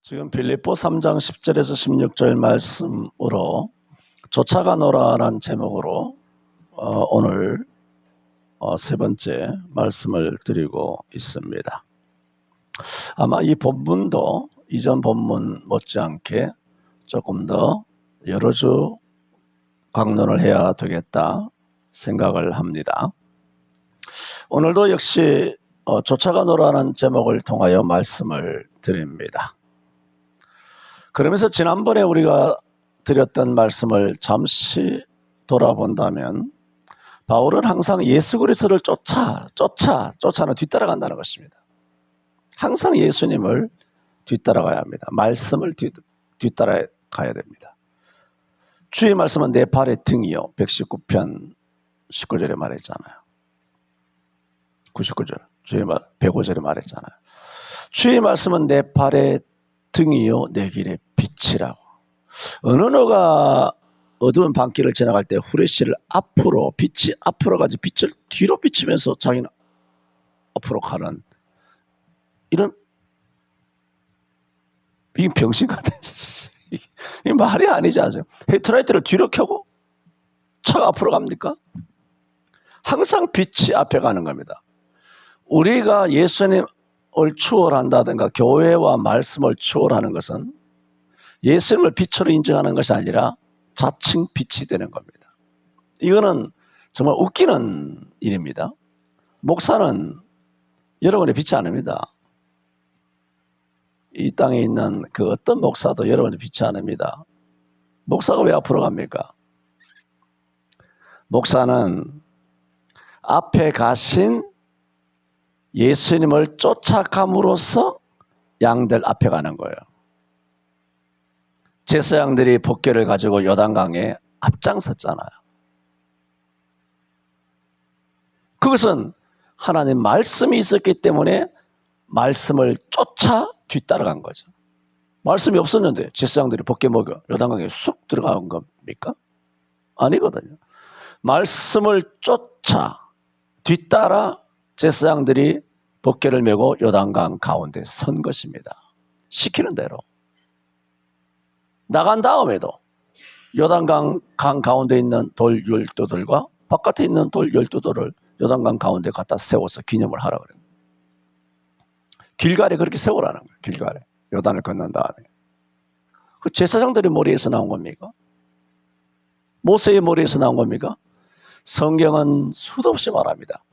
지금 빌립보 3장 10절에서 16절 말씀으로 쫓아가노라라는 제목으로 오늘 세 번째 말씀을 드리고 있습니다. 아마 이 본문도 이전 본문 못지않게 조금 더 여러 주 강론을 해야 되겠다 생각을 합니다. 오늘도 역시 쫓아가노라는 제목을 통하여 말씀을 드립니다. 그러면서 지난번에 우리가 드렸던 말씀을 잠시 돌아본다면 바울은 항상 예수 그리스도를 쫓아는 뒤따라간다는 것입니다. 항상 예수님을 뒤따라가야 합니다. 말씀을 뒤따라가야 됩니다. 주의 말씀은 내 발의 등이요. 119편 19절에 말했잖아요. 99절, 주의 말 105절에 말했잖아요. 주의 말씀은 내 발의 등이요 내 길의 빛이라고. 어느 누가 어두운 밤길을 지나갈 때 후레쉬를 앞으로, 빛이 앞으로 가지 빛을 뒤로 비치면서 자기는 앞으로 가는 이런 이 병신 같은 이 말이 아니지 않아요? 헤드라이트를 뒤로 켜고 차가 앞으로 갑니까? 항상 빛이 앞에 가는 겁니다. 우리가 예수님을 추월한다든가 교회와 말씀을 추월하는 것은 예수님을 빛으로 인정하는 것이 아니라 자칭 빛이 되는 겁니다. 이거는 정말 웃기는 일입니다. 목사는 여러분의 빛이 아닙니다. 이 땅에 있는 그 어떤 목사도 여러분의 빛이 아닙니다. 목사가 왜 앞으로 갑니까? 목사는 앞에 가신 예수님을 쫓아감으로써 양들 앞에 가는 거예요. 제사장들이 법궤를 가지고 요단강에 앞장섰잖아요. 그것은 하나님 말씀이 있었기 때문에 말씀을 쫓아 뒤따라간 거죠. 말씀이 없었는데 제사장들이 법궤 먹여 요단강에 쑥 들어간 겁니까? 아니거든요. 말씀을 쫓아 뒤따라 제사장들이 법궤를 메고 요단강 가운데 선 것입니다. 시키는 대로. 나간 다음에도 요단강 강 가운데 있는 돌 12돌과 바깥에 있는 돌 12돌을 요단강 가운데 갖다 세워서 기념을 하라 그래요. 길갈에 그렇게 세우라는 거예요. 길갈에. 요단을 건넌 다음에. 그 제사장들의 머리에서 나온 겁니까? 모세의 머리에서 나온 겁니까? 성경은 수도 없이 말합니다.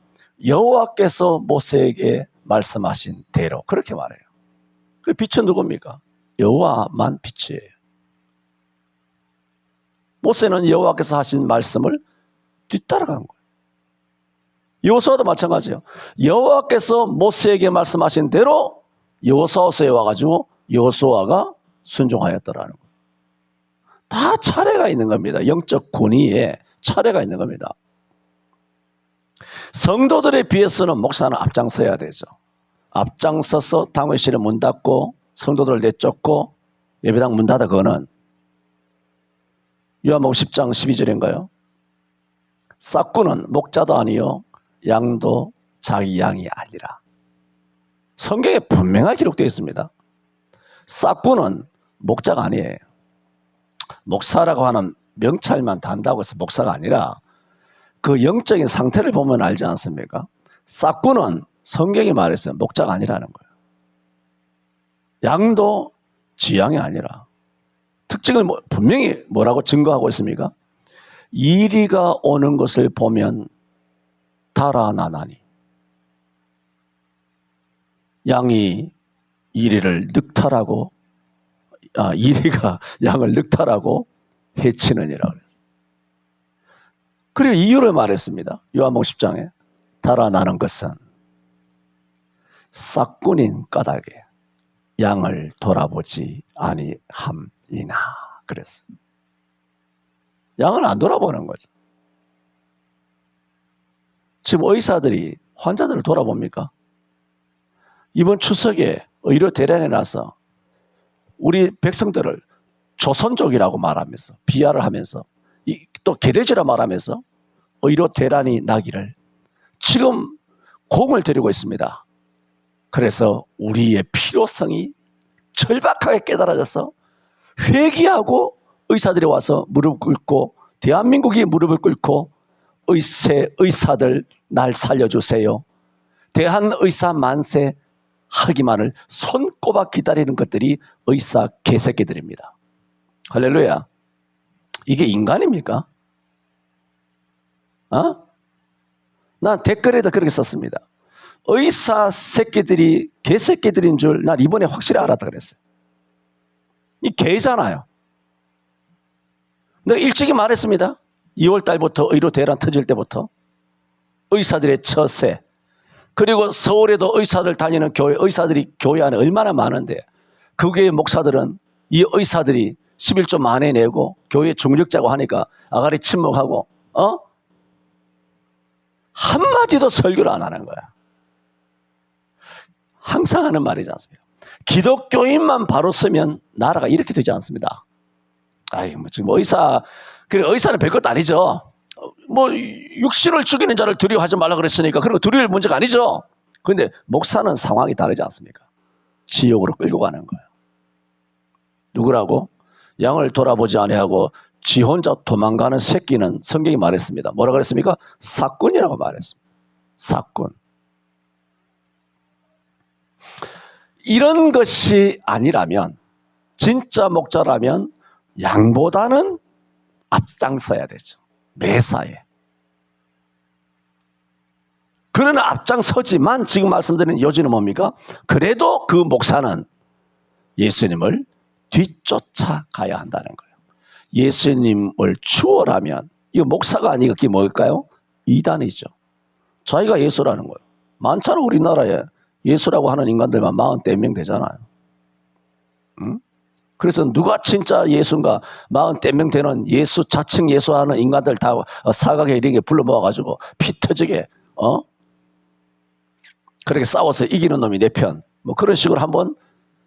여호와께서 모세에게 말씀하신 대로 그렇게 말해요. 그 빛은 누굽니까? 여호와만 빛이에요. 모세는 여호와께서 하신 말씀을 뒤따라간 거예요. 여호수아도 마찬가지예요. 여호와께서 모세에게 말씀하신 대로 여호수아서에 와가지고 여호수아가 순종하였더라는 거예요. 다 차례가 있는 겁니다. 영적 권위에 차례가 있는 겁니다. 성도들에 비해서는 목사는 앞장서야 되죠. 앞장서서 당회실에 문 닫고 성도들을 내쫓고 예배당 문 닫아 거는 요한복음 10장 12절인가요? 싹구는 목자도 아니요 양도 자기 양이 아니라. 성경에 분명하게 기록되어 있습니다. 싹구는 목자가 아니에요. 목사라고 하는 명찰만 단다고 해서 목사가 아니라 그 영적인 상태를 보면 알지 않습니까? 싹구는 성경이 말했어요. 목자가 아니라는 거예요. 양도 지 양이 아니라. 특징을 분명히 뭐라고 증거하고 있습니까? 이리가 오는 것을 보면 달아나나니. 양이 이리를 늑탈하고 이리가 양을 늑탈하고 해치느니라 그랬어요. 그리고 이유를 말했습니다. 요한복음 10장에 달아나는 것은 싹군인 까닭에 양을 돌아보지 아니함이나 그랬어요. 양은 안 돌아보는 거죠. 지금 의사들이 환자들을 돌아봅니까? 이번 추석에 의료 대란에 나서 우리 백성들을 조선족이라고 말하면서 비하를 하면서 또 개돼지라 말하면서 의료 대란이 나기를 지금 공을 들이고 있습니다. 그래서 우리의 필요성이 절박하게 깨달아져서 회개하고 의사들이 와서 무릎 꿇고, 대한민국이 무릎을 꿇고 의사들 날 살려주세요, 대한의사 만세 하기만을 손꼽아 기다리는 것들이 의사 개새끼들입니다. 할렐루야. 이게 인간입니까? 난 댓글에도 그렇게 썼습니다. 의사 새끼들이 개새끼들인 줄 난 이번에 확실히 알았다 그랬어요. 이 개잖아요. 내가 일찍이 말했습니다. 2월 달부터 의료 대란 터질 때부터 의사들의 처세, 그리고 서울에도 의사들 다니는 교회, 의사들이 교회 안에 얼마나 많은데 그 교회 목사들은 이 의사들이 11조 만회 내고 교회 중직자고 하니까 아가리 침묵하고 한마디도 설교를 안 하는 거야. 항상 하는 말이지 않습니까? 기독교인만 바로 서면 나라가 이렇게 되지 않습니다. 지금 그래, 의사는 별것도 아니죠. 육신을 죽이는 자를 두려워하지 말라 그랬으니까 그런 거 두려울 문제가 아니죠. 그런데 목사는 상황이 다르지 않습니까? 지옥으로 끌고 가는 거예요. 누구라고? 양을 돌아보지 아니하고 지 혼자 도망가는 새끼는 성경이 말했습니다. 뭐라 그랬습니까? 사꾼이라고 말했습니다. 사꾼. 이런 것이 아니라면, 진짜 목자라면 양보다는 앞장서야 되죠. 매사에. 그러나 앞장서지만 지금 말씀드린 요지는 뭡니까? 그래도 그 목사는 예수님을 뒤쫓아가야 한다는 거예요. 예수님을 추월하면, 이거 목사가 아니고 그게 뭘까요? 이단이죠. 자기가 예수라는 거예요. 많잖아, 우리나라에. 예수라고 하는 인간들만 40명 되잖아요. 응? 그래서 누가 진짜 예수인가 40명 되는 예수, 자칭 예수하는 인간들 다 사각에 이렇게 불러 모아가지고 피 터지게 그렇게 싸워서 이기는 놈이 내 편, 그런 식으로 한번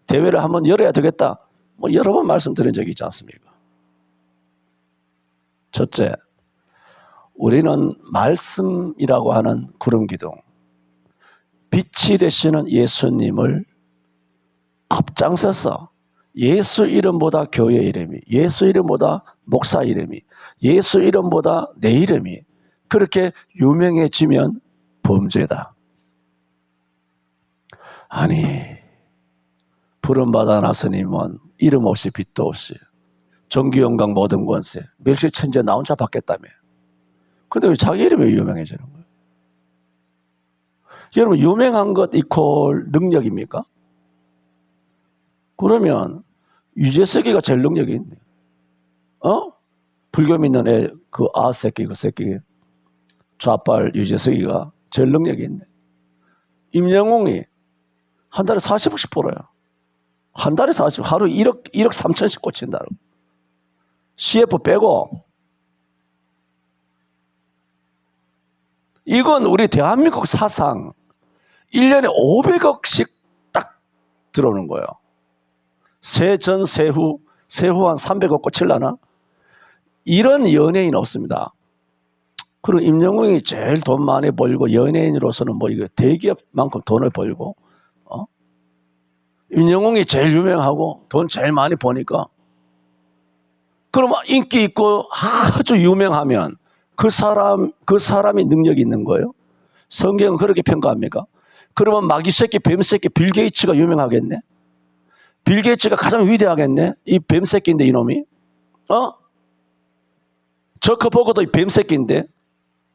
대회를 한번 열어야 되겠다, 여러 번 말씀드린 적이 있지 않습니까? 첫째, 우리는 말씀이라고 하는 구름기둥, 빛이 되시는 예수님을 앞장서서 예수 이름보다 교회 이름이, 예수 이름보다 목사 이름이, 예수 이름보다 내 이름이 그렇게 유명해지면 범죄다. 아니, 부름받아 나스님은 이름 없이 빛도 없이 정기영광 모든 권세 멸시천재 나 혼자 받겠다며. 근데 왜 자기 이름이 유명해지는 거예요? 여러분, 유명한 것 이퀄 능력입니까? 그러면 유재석이가 제일 능력이 있네. 불교 믿는 애, 그 새끼, 그 새끼 좌빨 유재석이가 제일 능력이 있네. 임영웅이 한 달에 40억씩 벌어요. 한 달에 40억, 하루 1억 3천씩 꽂힌다고. CF 빼고. 이건 우리 대한민국 사상 1년에 500억씩 딱 들어오는 거예요. 세전 세후 한 300억 꽂힐라나? 이런 연예인 없습니다. 그리고 임영웅이 제일 돈 많이 벌고 연예인으로서는 이거 대기업만큼 돈을 벌고, 임영웅이 제일 유명하고 돈 제일 많이 버니까, 그럼 인기 있고 아주 유명하면 그 사람이 능력이 있는 거예요? 성경은 그렇게 평가합니까? 그러면 마귀 새끼, 뱀 새끼 빌 게이츠가 유명하겠네? 빌 게이츠가 가장 위대하겠네? 이 뱀 새끼인데, 이놈이? 저커버거도 이 뱀 새끼인데,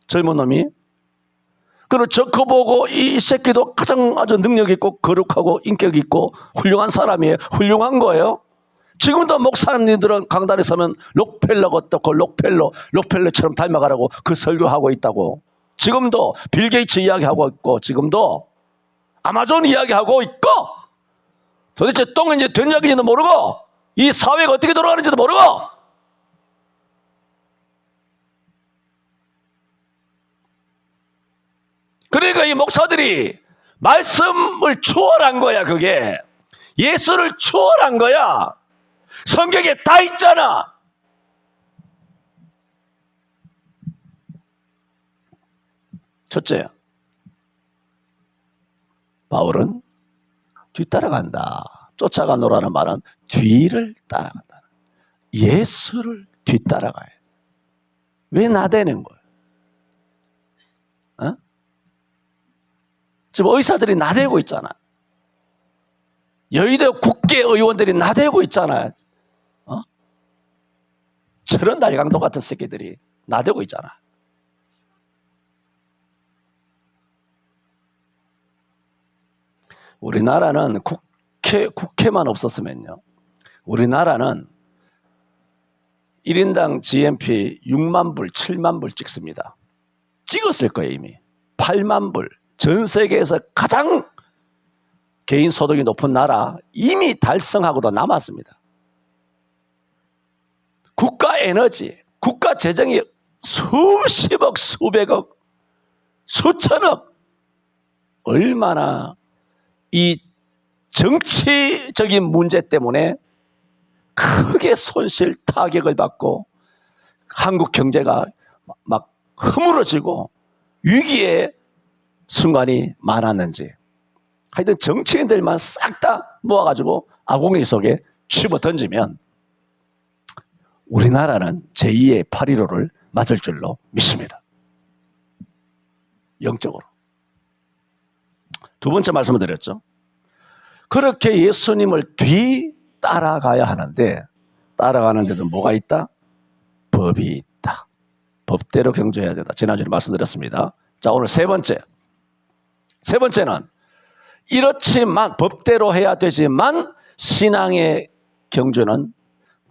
젊은 놈이? 그리고 저커버거 이 새끼도 가장 아주 능력 있고 거룩하고 인격 있고 훌륭한 사람이에요. 훌륭한 거예요. 지금도 목사님들은 강단에 서면 록펠러가 어떻고 록펠러처럼 닮아가라고 그 설교하고 있다고. 지금도 빌 게이츠 이야기하고 있고, 지금도 아마존 이야기하고 있고, 도대체 똥인지 된약인지도 모르고 이 사회가 어떻게 돌아가는지도 모르고. 그러니까 이 목사들이 말씀을 추월한 거야. 그게 예수를 추월한 거야. 성경에 다 있잖아. 첫째, 바울은 뒤따라간다. 쫓아가노라는 말은 뒤를 따라간다. 예수를 뒤따라가야 돼. 왜 나대는 거예요? 어? 지금 의사들이 나대고 있잖아. 여의도 국회의원들이 나대고 있잖아. 어? 저런 날강도 같은 새끼들이 나대고 있잖아. 우리나라는 국회만 없었으면요, 우리나라는 1인당 GNP 6만 불, 7만 불 찍습니다. 찍었을 거예요. 이미 8만 불. 전 세계에서 가장 개인 소득이 높은 나라 이미 달성하고도 남았습니다. 국가 에너지, 국가 재정이 수십억, 수백억, 수천억, 얼마나 이 정치적인 문제 때문에 크게 손실 타격을 받고 한국 경제가 막 허물어지고 위기의 순간이 많았는지, 하여튼 정치인들만 싹 다 모아가지고 아궁이 속에 집어 던지면 우리나라는 제2의 8.15를 맞을 줄로 믿습니다. 영적으로. 두 번째 말씀을 드렸죠. 그렇게 예수님을 따라가야 하는데, 따라가는데도 뭐가 있다? 법이 있다. 법대로 경주해야 된다. 지난주에 말씀드렸습니다. 자, 오늘 세 번째는 이렇지만 법대로 해야 되지만 신앙의 경주는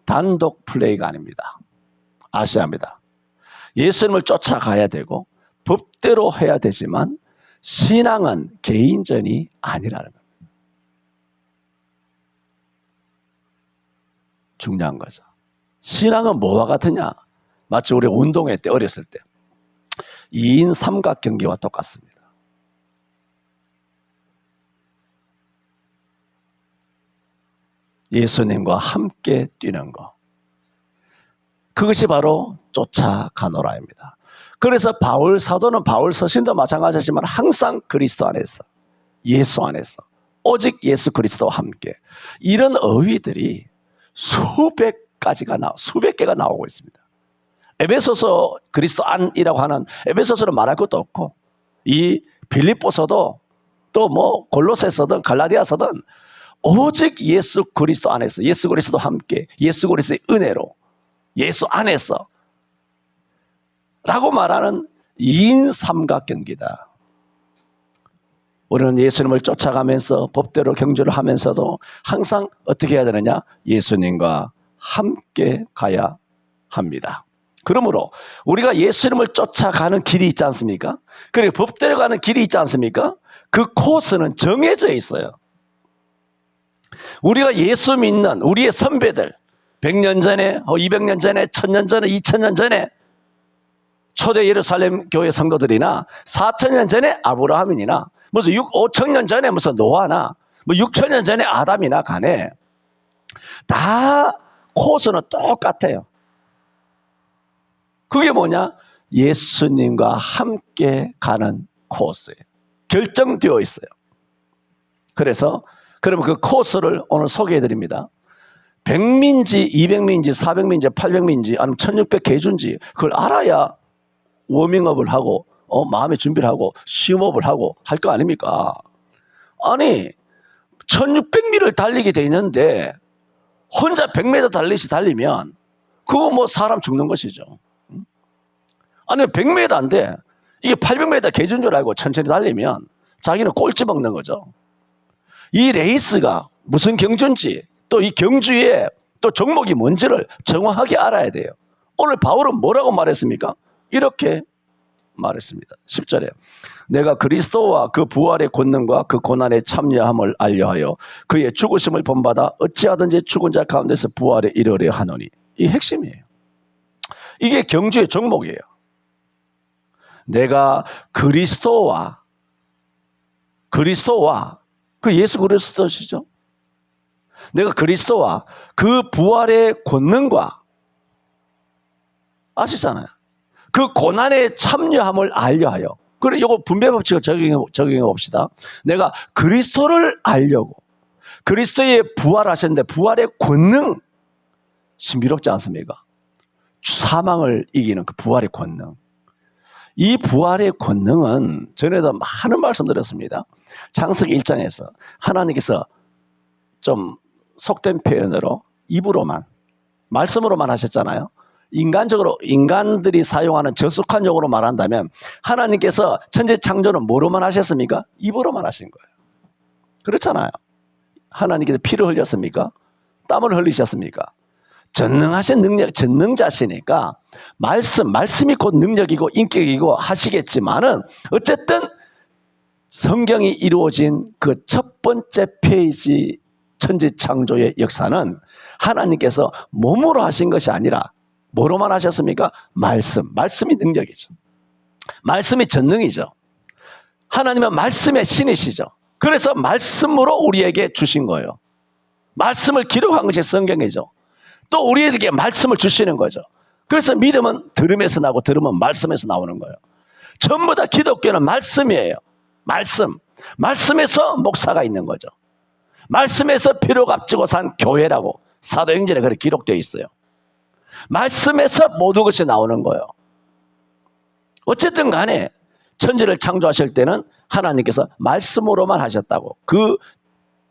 단독 플레이가 아닙니다. 아셔야 합니다. 예수님을 쫓아가야 되고 법대로 해야 되지만 신앙은 개인전이 아니라는 겁니다. 중요한 거죠. 신앙은 뭐와 같으냐? 마치 우리 운동회 때 어렸을 때 2인 삼각 경기와 똑같습니다. 예수님과 함께 뛰는 거. 그것이 바로 쫓아가노라입니다. 그래서 바울 사도는 바울 서신도 마찬가지지만 항상 그리스도 안에서, 예수 안에서, 오직 예수 그리스도와 함께, 이런 어휘들이 수백 개가 나오고 있습니다. 에베소서 그리스도 안이라고 하는 에베소서는 말할 것도 없고, 이 빌립보서도 또 뭐 골로새서든 갈라디아서든 오직 예수 그리스도 안에서, 예수 그리스도와 함께, 예수 그리스도의 은혜로, 예수 안에서 라고 말하는 2인 삼각경기다. 우리는 예수님을 쫓아가면서 법대로 경주를 하면서도 항상 어떻게 해야 되느냐? 예수님과 함께 가야 합니다. 그러므로 우리가 예수님을 쫓아가는 길이 있지 않습니까? 그리고 법대로 가는 길이 있지 않습니까? 그 코스는 정해져 있어요. 우리가 예수 믿는 우리의 선배들, 100년 전에, 200년 전에, 1000년 전에, 2000년 전에 초대 예루살렘 교회 성도들이나 4000년 전에 아브라함이나 무슨 5000년 전에 무슨 노아나 뭐 6000년 전에 아담이나 간에 다 코스는 똑같아요. 그게 뭐냐? 예수님과 함께 가는 코스예요. 결정되어 있어요. 그래서 그러면 그 코스를 오늘 소개해 드립니다. 100민지, 200민지, 400민지, 800민지, 아니면 1600개준지 그걸 알아야 워밍업을 하고 마음의 준비를 하고 시험업을 하고 할 거 아닙니까? 아니 1600미를 달리게 돼 있는데 혼자 100m 달리면 그거 뭐 사람 죽는 것이죠. 아니 100m 안 돼. 이게 800m 개준 줄 알고 천천히 달리면 자기는 꼴찌 먹는 거죠. 이 레이스가 무슨 경주인지, 또 이 경주의 또 종목이 뭔지를 정확하게 알아야 돼요. 오늘 바울은 뭐라고 말했습니까? 이렇게 말했습니다. 10절에 내가 그리스도와 그 부활의 권능과 그 고난에 참여함을 알려하여 그의 죽으심을 본받아 어찌하든지 죽은 자 가운데서 부활에 이르려 하노니. 이 핵심이에요. 이게 경주의 종목이에요. 내가 그리스도와 그 예수 그리스도시죠. 내가 그리스도와 그 부활의 권능과, 아시잖아요. 그 고난에 참여함을 알려하여. 그래, 이거 분배 법칙을 적용해 봅시다. 내가 그리스도를 알려고, 그리스도의 부활하셨는데 부활의 권능 신비롭지 않습니까? 사망을 이기는 그 부활의 권능. 이 부활의 권능은 전에도 많은 말씀드렸습니다. 창세기 1장에서 하나님께서 좀 속된 표현으로 입으로만 말씀으로만 하셨잖아요. 인간적으로 인간들이 사용하는 저속한 용어로 말한다면 하나님께서 천지 창조는 뭐로만 하셨습니까? 입으로만 하신 거예요. 그렇잖아요. 하나님께서 피를 흘렸습니까? 땀을 흘리셨습니까? 전능하신 능력, 전능자시니까 말씀이 곧 능력이고 인격이고 하시겠지만은 어쨌든 성경이 이루어진 그 첫 번째 페이지 천지 창조의 역사는 하나님께서 몸으로 하신 것이 아니라 뭐로만 하셨습니까? 말씀이 능력이죠. 말씀이 전능이죠. 하나님은 말씀의 신이시죠. 그래서 말씀으로 우리에게 주신 거예요. 말씀을 기록한 것이 성경이죠. 또 우리에게 말씀을 주시는 거죠. 그래서 믿음은 들음에서 나고 들음은 말씀에서 나오는 거예요. 전부 다 기독교는 말씀이에요. 말씀에서 목사가 있는 거죠. 말씀에서 피로 값지고 산 교회라고 사도행전에 그렇게 기록되어 있어요. 말씀에서 모든 것이 나오는 거예요. 어쨌든 간에 천지를 창조하실 때는 하나님께서 말씀으로만 하셨다고. 그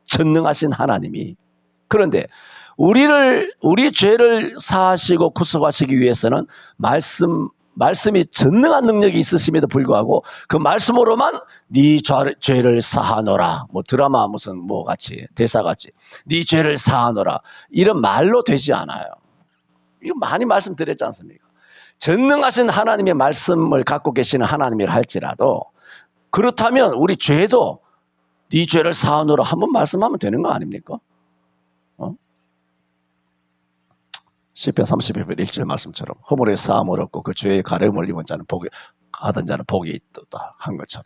전능하신 하나님이. 그런데 우리 죄를 사하시고 구속하시기 위해서는 말씀이 전능한 능력이 있으심에도 불구하고 그 말씀으로만 네 죄를 사하노라. 뭐 드라마 무슨 뭐 같이 대사같이 네 죄를 사하노라. 이런 말로 되지 않아요. 이거 많이 말씀드렸지 않습니까? 전능하신 하나님의 말씀을 갖고 계시는 하나님이라 할지라도 그렇다면 우리 죄도 네 죄를 사하노라 한번 말씀하면 되는 거 아닙니까? 시편 32편 1절 말씀처럼 허물의 사함을 얻고 그 죄의 가려움을 입은 자는 하던 자는 복이 있다 한 것처럼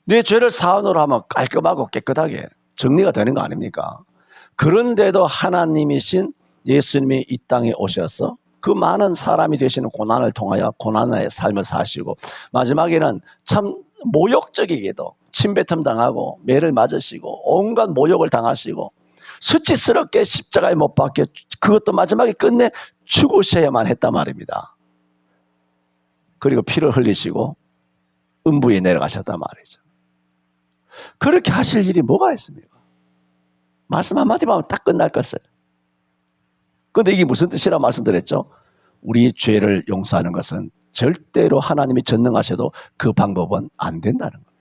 내 죄를 사하노라 하면 깔끔하고 깨끗하게 정리가 되는 거 아닙니까? 그런데도 하나님이신 예수님이 이 땅에 오셔서 그 많은 사람이 되시는 고난을 통하여 고난의 삶을 사시고 마지막에는 참 모욕적이게도 침뱉음 당하고 매를 맞으시고 온갖 모욕을 당하시고 수치스럽게 십자가에 못 박혀 그것도 마지막에 끝내 죽으셔야만 했단 말입니다. 그리고 피를 흘리시고 음부에 내려가셨단 말이죠. 그렇게 하실 일이 뭐가 있습니까? 말씀 한마디만 하면 딱 끝날 것을. 그런데 이게 무슨 뜻이라 말씀드렸죠? 우리 죄를 용서하는 것은 절대로 하나님이 전능하셔도 그 방법은 안 된다는 겁니다.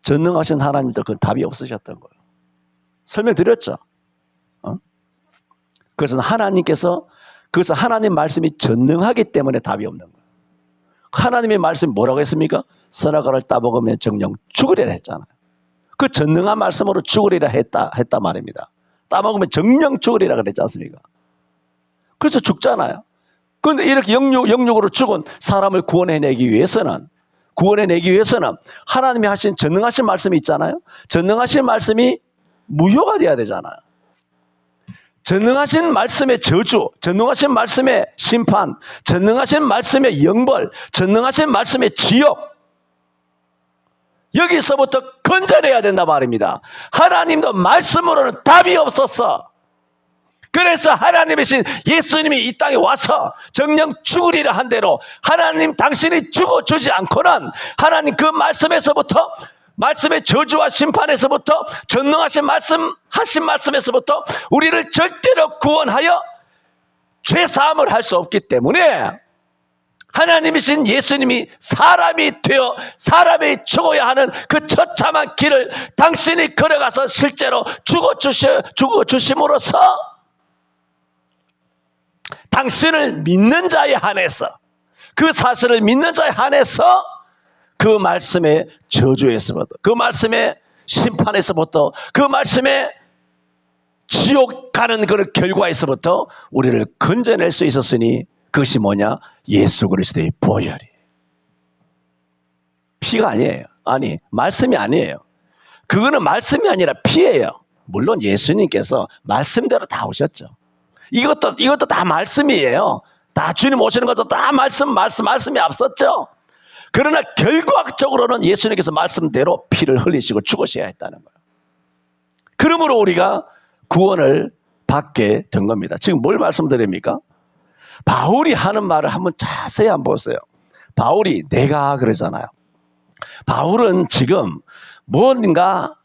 전능하신 하나님도 그 답이 없으셨던 거예요. 설명드렸죠? 그래서 그래서 하나님 말씀이 전능하기 때문에 답이 없는 거예요. 하나님의 말씀이 뭐라고 했습니까? 선악과를 따먹으면 정령 죽으리라 했잖아요. 그 전능한 말씀으로 죽으리라 했다 말입니다. 따먹으면 정령 죽으리라 그랬지 않습니까? 그래서 죽잖아요. 그런데 이렇게 영육으로 죽은 사람을 구원해내기 위해서는 하나님이 하신 전능하신 말씀이 있잖아요. 전능하신 말씀이 무효가 돼야 되잖아요. 전능하신 말씀의 저주, 전능하신 말씀의 심판, 전능하신 말씀의 영벌, 전능하신 말씀의 지옥, 여기서부터 건져내야 된다 말입니다. 하나님도 말씀으로는 답이 없었어. 그래서 하나님이신 예수님이 이 땅에 와서 정령 죽으리라 한 대로 하나님 당신이 죽어주지 않고는 하나님 그 말씀에서부터 말씀의 저주와 심판에서부터 전능하신 하신 말씀에서부터 우리를 절대로 구원하여 죄사함을 할 수 없기 때문에 하나님이신 예수님이 사람이 되어 사람이 죽어야 하는 그 처참한 길을 당신이 걸어가서 실제로 죽어주심으로써 당신을 믿는 자에 한해서 그 사실을 믿는 자에 한해서 그 말씀의 저주에서부터 그 말씀의 심판에서부터 그 말씀의 지옥 가는 그 결과에서부터 우리를 건져낼 수 있었으니 그것이 뭐냐? 예수 그리스도의 보혈이. 피가 아니에요. 아니 말씀이 아니에요. 그거는 말씀이 아니라 피예요. 물론 예수님께서 말씀대로 다 오셨죠. 이것도 다 말씀이에요. 다 주님 오시는 것도 다 말씀이 앞섰죠. 그러나 결과적으로는 예수님께서 말씀대로 피를 흘리시고 죽으셔야 했다는 거예요. 그러므로 우리가 구원을 받게 된 겁니다. 지금 뭘 말씀드립니까? 바울이 하는 말을 한번 자세히 한번 보세요. 바울이 내가 그러잖아요. 바울은 지금 뭔가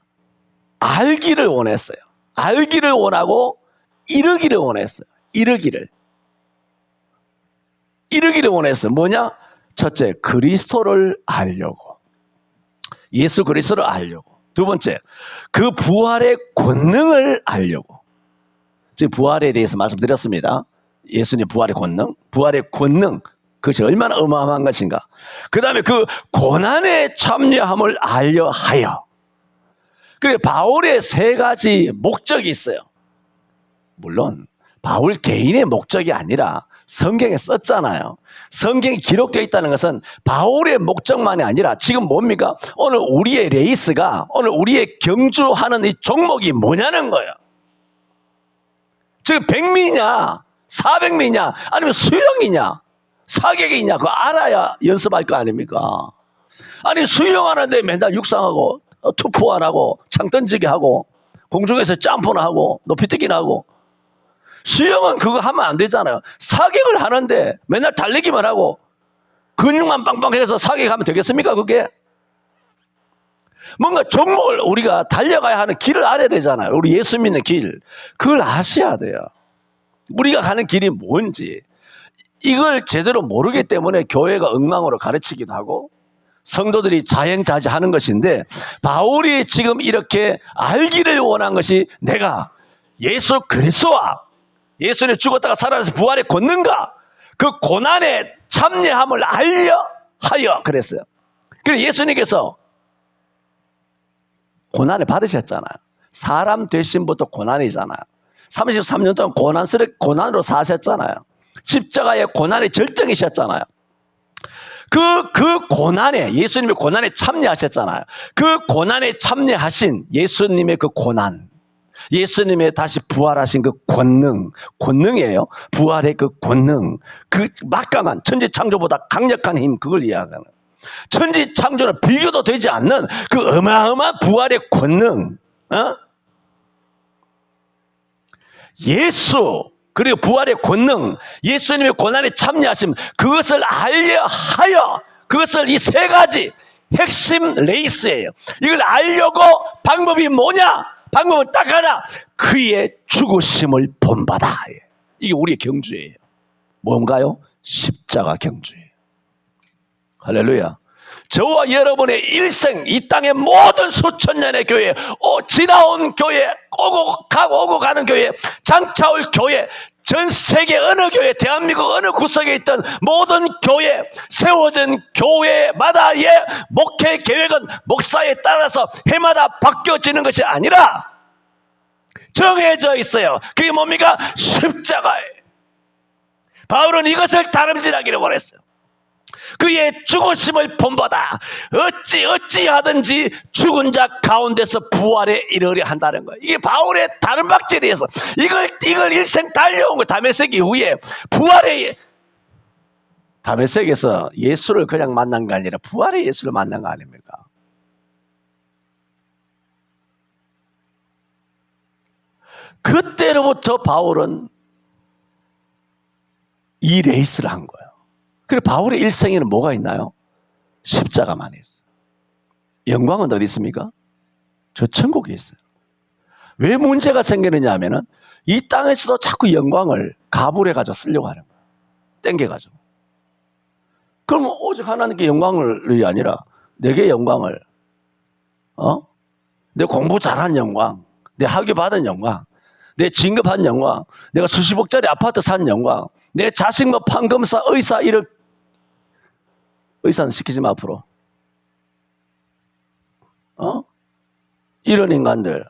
알기를 원했어요. 알기를 원하고 이르기를 원했어요. 이르기를 원했어요. 뭐냐? 첫째, 그리스도를 알려고. 예수 그리스도를 알려고. 두 번째, 그 부활의 권능을 알려고. 지금 부활에 대해서 말씀드렸습니다. 예수님의 부활의 권능, 그것이 얼마나 어마어마한 것인가. 그 다음에 그 고난에 참여함을 알려 하여. 그래, 바울의 세 가지 목적이 있어요. 물론 바울 개인의 목적이 아니라 성경에 썼잖아요. 성경에 기록되어 있다는 것은 바울의 목적만이 아니라 지금 뭡니까? 오늘 우리의 레이스가, 오늘 우리의 경주하는 이 종목이 뭐냐는 거예요. 지금 100미냐 400미냐 아니면 수영이냐 사격이냐 그거 알아야 연습할 거 아닙니까? 아니 수영하는데 맨날 육상하고 투포환하고 창 던지기 하고 공중에서 점프나 하고 높이뛰기나 하고, 수영은 그거 하면 안 되잖아요. 사격을 하는데 맨날 달리기만 하고 근육만 빵빵해서 사격하면 되겠습니까? 그게 뭔가 종목을 우리가 달려가야 하는 길을 알아야 되잖아요. 우리 예수 믿는 길, 그걸 아셔야 돼요. 우리가 가는 길이 뭔지 이걸 제대로 모르기 때문에 교회가 엉망으로 가르치기도 하고 성도들이 자행자제하는 것인데, 바울이 지금 이렇게 알기를 원한 것이 내가 예수 그리스도와 예수님 죽었다가 살아나서 부활의 권능과 그 고난의 참여함을 알려 하여 그랬어요. 그래서 예수님께서 고난을 받으셨잖아요. 사람 되신부터 고난이잖아요. 33년 동안 고난으로 사셨잖아요. 십자가의 고난의 절정이셨잖아요. 그 고난에, 예수님의 고난에 참여하셨잖아요. 그 고난에 참여하신 예수님의 그 고난, 예수님의 다시 부활하신 그 권능이에요. 부활의 그 권능, 그 막강한 천지창조보다 강력한 힘, 그걸 이야기하는 거예요. 천지창조는 비교도 되지 않는 그 어마어마한 부활의 권능, 예수 그리고 부활의 권능, 예수님의 고난에 참여하심, 그것을 알려하여, 그것을 이 세 가지 핵심 레이스예요. 이걸 알려고 방법이 뭐냐? 방법은 딱 하나, 그의 죽으심을 본받아. 이게 우리의 경주예요. 뭔가요? 십자가 경주예요. 할렐루야. 저와 여러분의 일생, 이 땅의 모든 수천 년의 교회, 지나온 교회, 오고 가는 교회, 장차올 교회, 전 세계 어느 교회, 대한민국 어느 구석에 있던 모든 교회, 세워진 교회마다의 목회 계획은 목사에 따라서 해마다 바뀌어지는 것이 아니라 정해져 있어요. 그게 뭡니까? 십자가예요. 바울은 이것을 다름질하기를 원했어요. 그의 죽으심을 본받아 어찌하든지 죽은 자 가운데서 부활에 이르려 한다는 거예요. 이게 바울의 다른 박질이어서 이걸 일생 달려온 거예요. 다메섹 이후에 부활의, 다메섹에서 예수를 그냥 만난 게 아니라 부활의 예수를 만난 거 아닙니까? 그때로부터 바울은 이 레이스를 한 거예요. 그리고 바울의 일생에는 뭐가 있나요? 십자가만 있어요. 영광은 어디 있습니까? 저 천국에 있어요. 왜 문제가 생기느냐 하면은 이 땅에서도 자꾸 영광을 가불해가지고 쓰려고 하는 거예요. 땡겨가지고. 그러면 오직 하나님께 영광이 아니라 내게 영광을, 내 공부 잘한 영광, 내 학위 받은 영광, 내 진급한 영광, 내가 수십억짜리 아파트 산 영광, 내 자식 뭐 판검사, 의사, 의사는 시키지 마 앞으로. 이런 인간들,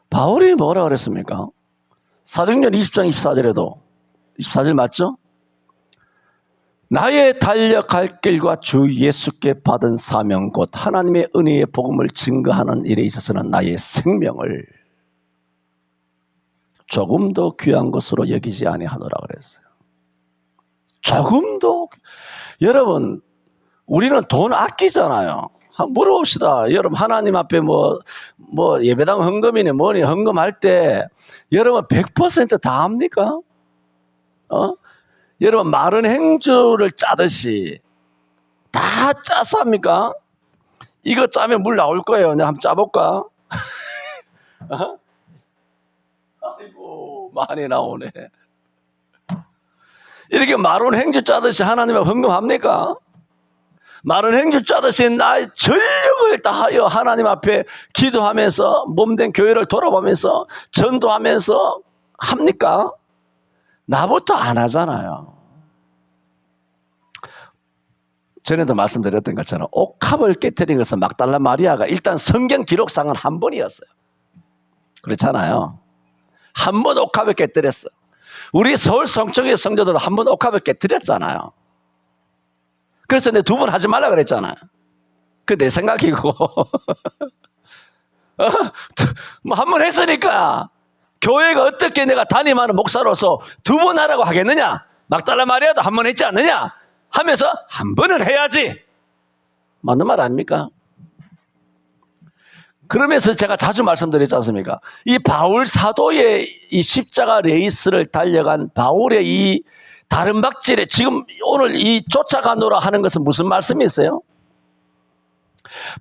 바울이 뭐라 그랬습니까? 사도행전 20장 24절에도, 24절 맞죠? 나의 달려갈 길과 주 예수께 받은 사명 곧 하나님의 은혜의 복음을 증거하는 일에 있어서는 나의 생명을 조금도 귀한 것으로 여기지 아니하노라 그랬어요. 조금도. 여러분, 우리는 돈 아끼잖아요. 한번 물어봅시다. 여러분, 하나님 앞에 뭐 예배당 헌금이니 뭐니 헌금할 때 여러분 100% 다 합니까? 여러분, 마른 행주를 짜듯이 다 짜서 합니까? 이거 짜면 물 나올 거예요. 내가 한번 짜볼까? 아이고, 많이 나오네. 이렇게 마른 행주 짜듯이 하나님 앞에 헌금합니까? 마른 행주 짜듯이 나의 전력을 다하여 하나님 앞에 기도하면서 몸된 교회를 돌아보면서 전도하면서 합니까? 나부터 안 하잖아요. 전에도 말씀드렸던 것처럼 옥합을 깨뜨린 것은 막달라 마리아가 일단 성경 기록상은 한 번이었어요. 그렇잖아요. 한 번 옥합을 깨뜨렸어. 우리 서울 성청의 성도들도 한 번 옥합을 깨뜨렸잖아요. 그래서 내가 2번 하지 말라 그랬잖아요. 그 내 생각이고. 뭐 한 번 했으니까 교회가 어떻게 내가 담임하는 목사로서 2번 하라고 하겠느냐? 막달라 마리아도 한 번 했지 않느냐? 하면서 한 번을 해야지. 맞는 말 아닙니까? 그러면서 제가 자주 말씀드렸지 않습니까? 이 바울 사도의 이 십자가 레이스를 달려간 바울의 이 다른 박질에 지금 오늘 이 쫓아가노라 하는 것은 무슨 말씀이 있어요?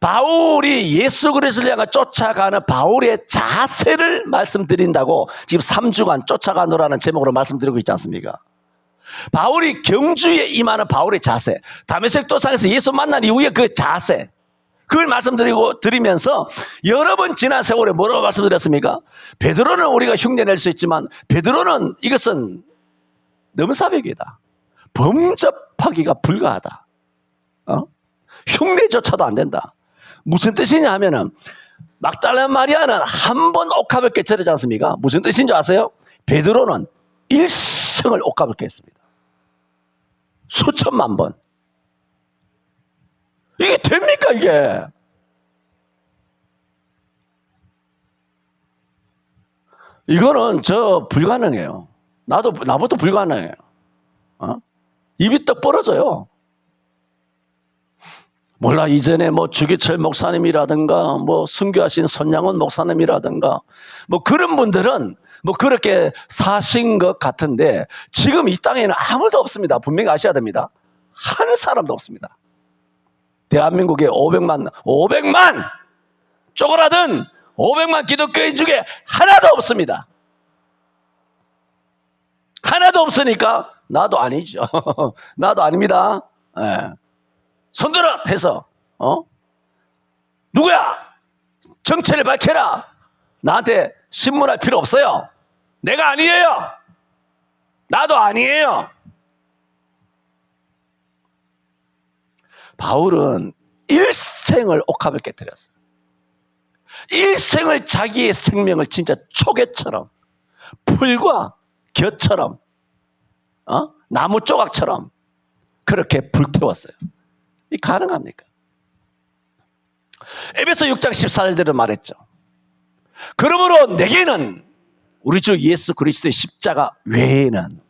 바울이 예수 그리스도를 향해 쫓아가는 바울의 자세를 말씀드린다고 지금 3주간 쫓아가노라는 제목으로 말씀드리고 있지 않습니까? 바울이 경주에 임하는 바울의 자세, 다메섹 도상에서 예수 만난 이후에 그 자세, 그걸 드리면서 여러 번 지난 세월에 뭐라고 말씀드렸습니까? 베드로는 우리가 흉내낼 수 있지만 베드로는 이것은 넘사벽이다. 범접하기가 불가하다. 흉내조차도 안 된다. 무슨 뜻이냐 하면은 막달라 마리아는 한 번 옥합을 깨뜨리지 않습니까? 무슨 뜻인 줄 아세요? 베드로는 일생을 옥합을 깼습니다. 수천만 번. 이게 됩니까 이게? 이거는 불가능해요. 나부터 불가능해요. 입이 떡 벌어져요. 몰라, 이전에 뭐 주기철 목사님이라든가 뭐 순교하신 손양원 목사님이라든가 뭐 그런 분들은 뭐 그렇게 사신 것 같은데 지금 이 땅에는 아무도 없습니다. 분명히 아셔야 됩니다. 한 사람도 없습니다. 대한민국에 500만 쪼그라든 500만 기독교인 중에 하나도 없습니다. 하나도 없으니까 나도 아니죠. 나도 아닙니다. 네. 손들어 해서 누구야? 정체를 밝혀라. 나한테 신문할 필요 없어요. 내가 아니에요. 나도 아니에요. 바울은 일생을 옥합을 깨뜨렸어요. 일생을 자기의 생명을 진짜 초계처럼 풀과 겨처럼 나무 조각처럼 그렇게 불태웠어요. 이 가능합니까? 에베소 6장 14절대로 말했죠. 그러므로 내게는 우리 주 예수 그리스도의 십자가 외에는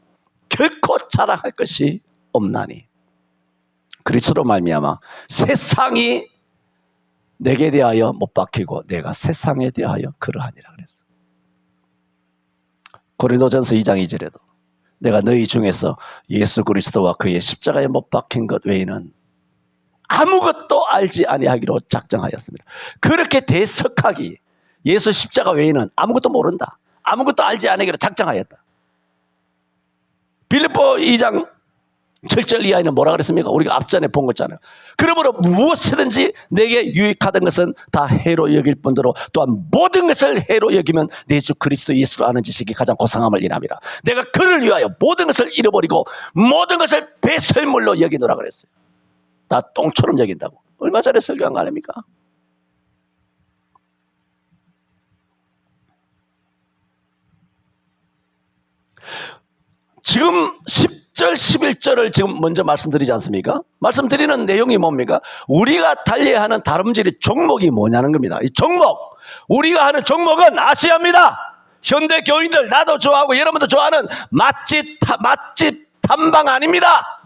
결코 자랑할 것이 없나니 그리스도로 말미암아 세상이 내게 대하여 못 박히고 내가 세상에 대하여 그러하니라 그랬어. 고린도전서 2장 2절에도 내가 너희 중에서 예수 그리스도와 그의 십자가에 못 박힌 것 외에는 아무것도 알지 아니하기로 작정하였습니다. 그렇게 대석하기, 예수 십자가 외에는 아무것도 모른다, 아무것도 알지 아니하기로 작정하였다. 빌립보 2장 7절 이하에는 뭐라 그랬습니까? 우리가 앞전에 본 거잖아요. 그러므로 무엇이든지 내게 유익하던 것은 다 해로 여길 뿐더러 또한 모든 것을 해로 여기면 내 주 그리스도 예수를 아는 지식이 가장 고상함을 인함이라. 내가 그를 위하여 모든 것을 잃어버리고 모든 것을 배설물로 여기노라 그랬어요. 다 똥처럼 여긴다고. 얼마 전에 설교한 거 아닙니까? 지금 10절 11절을 지금 먼저 말씀드리지 않습니까? 말씀드리는 내용이 뭡니까? 우리가 달려야 하는 다름질의 종목이 뭐냐는 겁니다. 이 종목, 우리가 하는 종목은 아시아입니다. 현대 교인들, 나도 좋아하고 여러분도 좋아하는 맛집 탐방 아닙니다.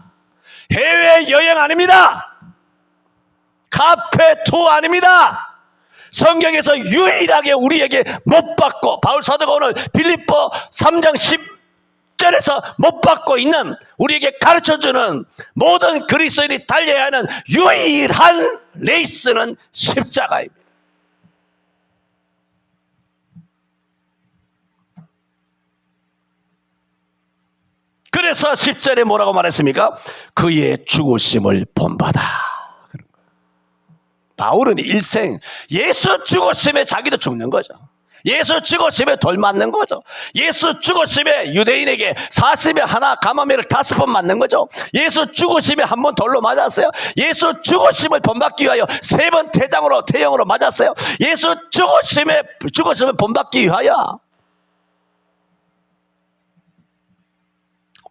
해외여행 아닙니다. 카페 투어 아닙니다. 성경에서 유일하게 우리에게 못 받고, 바울 사도가 오늘 빌립보 3장 10절에서 못 받고 있는, 우리에게 가르쳐주는 모든 그리스도인이 달려야 하는 유일한 레이스는 십자가입니다. 그래서 10절에 뭐라고 말했습니까? 그의 죽으심을 본받아. 바울은 일생 예수 죽으심에 자기도 죽는 거죠. 예수 죽으심에 돌 맞는 거죠. 예수 죽으심에 유대인에게 40에 하나, 가마매를 5번 맞는 거죠. 예수 죽으심에 한 번 돌로 맞았어요. 예수 죽으심을 본받기 위하여 3번 태형으로 맞았어요. 예수 죽으심을 본받기 위하여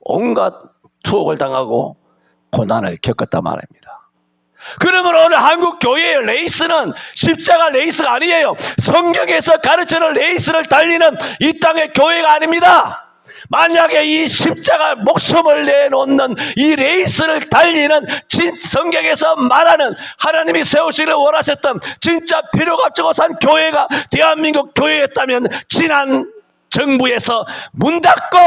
온갖 투옥을 당하고 고난을 겪었단 말입니다. 그러면 오늘 한국 교회의 레이스는 십자가 레이스가 아니에요. 성경에서 가르치는 레이스를 달리는 이 땅의 교회가 아닙니다. 만약에 이 십자가 목숨을 내놓는 이 레이스를 달리는 성경에서 말하는 하나님이 세우시기를 원하셨던 진짜 필요가 없고 산 교회가 대한민국 교회였다면 지난 정부에서 문 닫고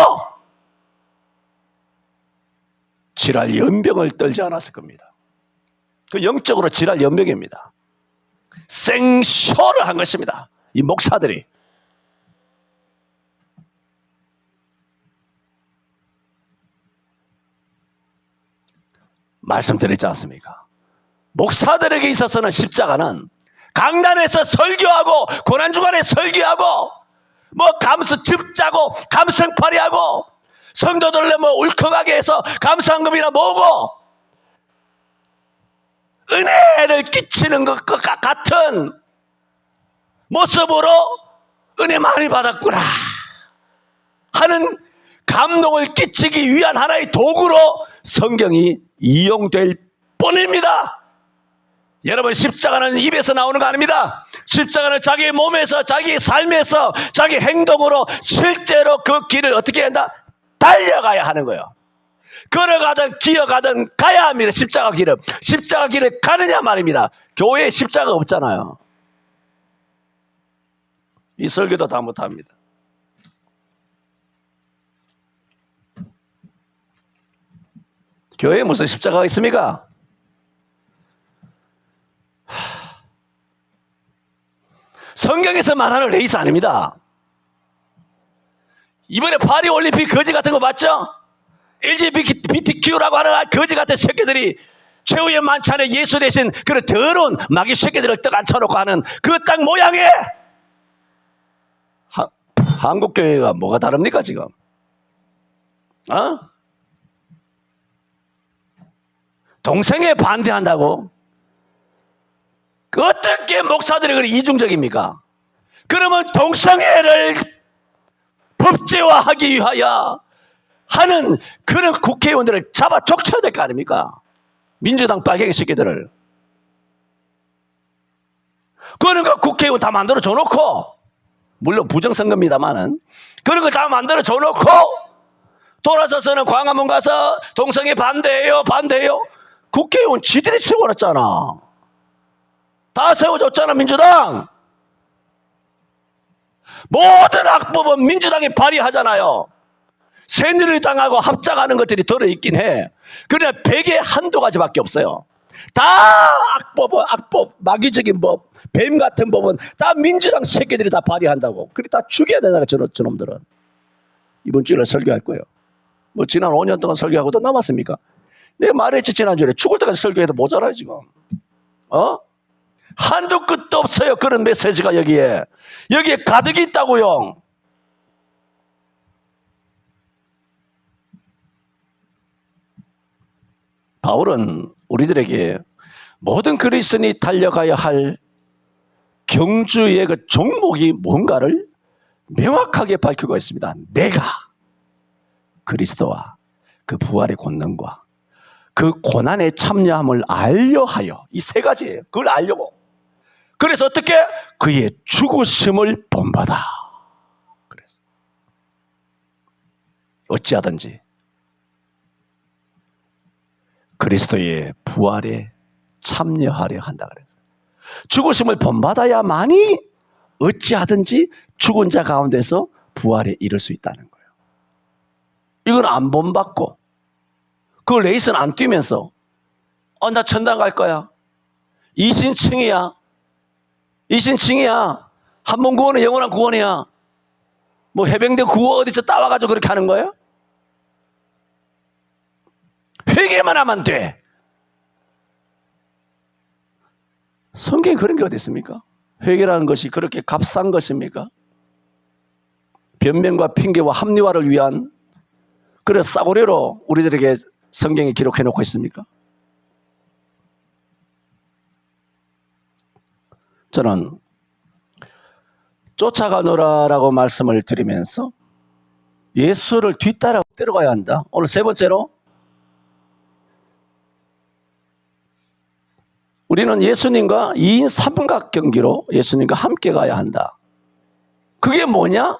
질할 연병을 떨지 않았을 겁니다. 그 영적으로 질할 연병입니다. 생쇼를 한 것입니다. 이 목사들이. 말씀드렸지 않습니까? 목사들에게 있어서는 십자가는 강단에서 설교하고 고난주간에 설교하고 집 짜고 감성팔이하고 성도들을 울컥하게 해서 감사한금이나 모으고 은혜를 끼치는 것과 같은 모습으로 은혜 많이 받았구나 하는 감동을 끼치기 위한 하나의 도구로 성경이 이용될 뿐입니다. 여러분, 십자가는 입에서 나오는 거 아닙니다. 십자가는 자기 몸에서, 자기 삶에서, 자기 행동으로 실제로 그 길을 어떻게 한다? 달려가야 하는 거예요. 걸어가든 기어가든 가야 합니다. 십자가 길을. 십자가 길을 가느냐 말입니다. 교회에 십자가 없잖아요. 이 설교도 다 못합니다. 교회에 무슨 십자가가 있습니까? 성경에서 말하는 레이스 아닙니다. 이번에 파리올림픽 거지 같은 거 봤죠? LGBTQ라고 하는 거지 같은 새끼들이 최후의 만찬에 예수 대신 그런 더러운 마귀 새끼들을 떡 앉혀놓고 하는 그 딱 모양에 한국교회가 뭐가 다릅니까 지금? 동성애 반대한다고? 어떻게 목사들이 그렇게 이중적입니까? 그러면 동성애를 법제화하기 위하여 하는 그런 국회의원들을 잡아 족쳐야 될 거 아닙니까? 민주당 빨갱이 새끼들을. 그런 거 국회의원 다 만들어 줘놓고, 물론 부정선거입니다만은, 그런 거 다 만들어 줘놓고, 돌아서서는 광화문 가서 동성애 반대해요. 국회의원 지들이 세워놨잖아. 다 세워줬잖아, 민주당. 모든 악법은 민주당이 발의하잖아요. 새누리당하고 합작하는 것들이 들어있긴 해. 그러나 100에 한두 가지밖에 없어요. 다 악법, 마귀적인 법, 뱀 같은 법은 다 민주당 새끼들이 다 발의한다고. 그래 다 죽여야 되잖아, 저놈들은. 이번 주일에 설교할 거예요. 지난 5년 동안 설교하고도 남았습니까? 내가 말했지, 지난주에. 죽을 때까지 설교해도 모자라요, 지금. 한두 끝도 없어요. 그런 메시지가 여기에 가득 있다고요. 바울은 우리들에게 모든 그리스도인이 달려가야 할 경주의 그 종목이 뭔가를 명확하게 밝히고 있습니다. 내가 그리스도와 그 부활의 권능과 그 고난에 참여함을 알려하여, 이 세 가지예요. 그걸 알려고. 그래서 어떻게? 그의 죽으심을 본받아. 그래서 어찌하든지 그리스도의 부활에 참여하려 한다 그랬어요. 죽으심을 본받아야만이 어찌하든지 죽은 자 가운데서 부활에 이를 수 있다는 거예요. 이건 안 본받고 그 레이스는 안 뛰면서 나 천당 갈 거야. 이신칭이야. 한 번 구원은 영원한 구원이야. 뭐 해병대 구호 어디서 따와가지고 그렇게 하는 거예요? 회개만 하면 돼. 성경에 그런 게 어디 있습니까? 회개라는 것이 그렇게 값싼 것입니까? 변명과 핑계와 합리화를 위한 그런 싸구려로 우리들에게 성경에 기록해 놓고 있습니까? 저는 쫓아가노라라고 말씀을 드리면서 예수를 뒤따라 들어가야 한다. 오늘 세 번째로 우리는 예수님과 2인 3각 경기로 예수님과 함께 가야 한다. 그게 뭐냐?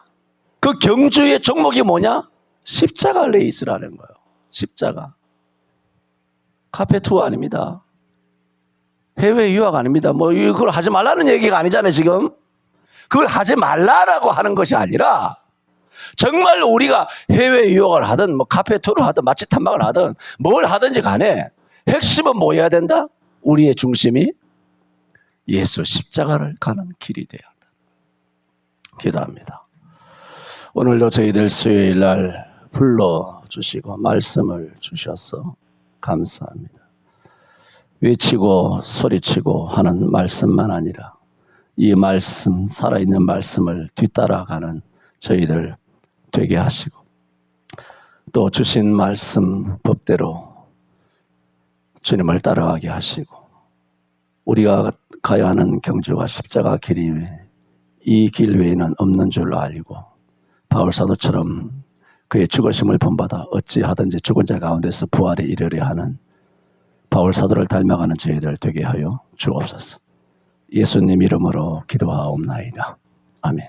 그 경주의 종목이 뭐냐? 십자가 레이스라는 거예요. 십자가. 카페 투어 아닙니다. 해외 유학 아닙니다. 뭐 그걸 하지 말라는 얘기가 아니잖아요, 지금. 그걸 하지 말라라고 하는 것이 아니라 정말 우리가 해외 유학을 하든 뭐 카페 투어를 하든 맛집 탐방을 하든 뭘 하든지 간에 핵심은 뭐 해야 된다? 우리의 중심이 예수 십자가를 가는 길이 되어야 한다. 기도합니다. 오늘도 저희들 수요일 날 불러주시고 말씀을 주셔서 감사합니다. 외치고 소리치고 하는 말씀만 아니라 이 말씀, 살아있는 말씀을 뒤따라가는 저희들 되게 하시고 또 주신 말씀 법대로 주님을 따라가게 하시고 우리가 가야 하는 경주가 십자가 길이 이 길 외에는 없는 줄로 알고 바울 사도처럼 그의 죽으심을 본받아 어찌하든지 죽은 자 가운데서 부활에 이르려 하는 바울 사도를 닮아가는 저희들 되게 하여 주옵소서. 예수님 이름으로 기도하옵나이다. 아멘.